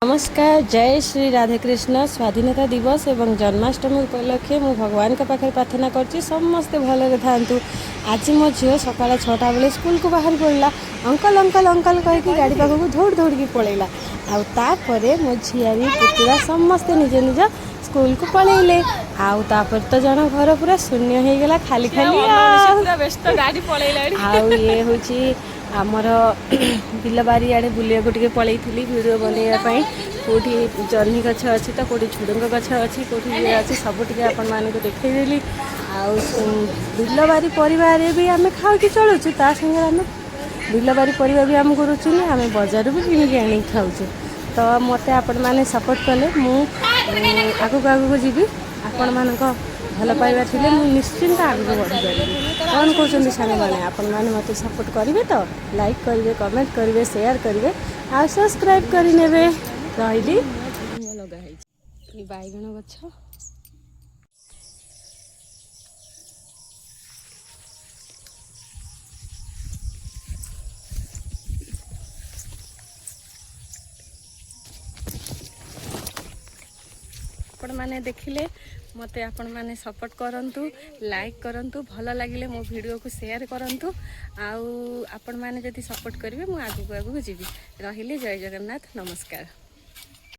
नमस्कार। जय श्री राधेकृष्ण। स्वाधीनता दिवस एवं जन्माष्टमी उपलक्षे मु भगवान के पाखे प्रार्थना करछि समस्ते भलरे थांतु। आज मो झील सकाळ 6टा बेले स्कूल को बाहर पड़ला। अंकल अंकल अंकल कहीकि गाड़ी पाखक दौड़ दौड़ की पलैला। आउे मो झियारी पुतुरा समस्ते निज निज स्कूल को पलैले। आउे तो जन घर पूरा शून्य हो गला, खाली खाली गाड़ी पलैला। ये हूँ आमर बिलबारी आड़े बुलिया टे पलैली वीडियो बनवाई। कौटी जह्नी गछ अच्छी तो कौटी झुड़ंग गछ अच्छी कौटी ये अच्छी सबुटे आपण मानक देखईदेली। बिलबारी परिवार भी आम खाऊँ चलुचु, ता संगे आम बिलबारी परिवार भी आमको रुचुनी, आम बजार भी किଣିकी आनी खाऊँ। तो मत आपण मैंने सपोर्ट कले मु आगक आगक जी आपण मानक भल पाइबा थिले मु निश्चिंत आगे बढ़ी पारि। कौन कहते सांग मैंने आपण मैंने मत सपोर्ट करेंगे तो लाइक करेंगे, कमेंट करेंगे, शेयर करेंगे आ सब्सक्राइब करने रही लगाई बैगण गछ। आपण मैंने देखिले मते आपण मैंने सपोर्ट करंतु, लाइक करंतु, भल लगिले मो वीडियो को शेयर करंतु। आउ आपण मैंने जदि सपोर्ट करेंगे मु आगु आगु जीवी। रहिले जय जगन्नाथ, नमस्कार।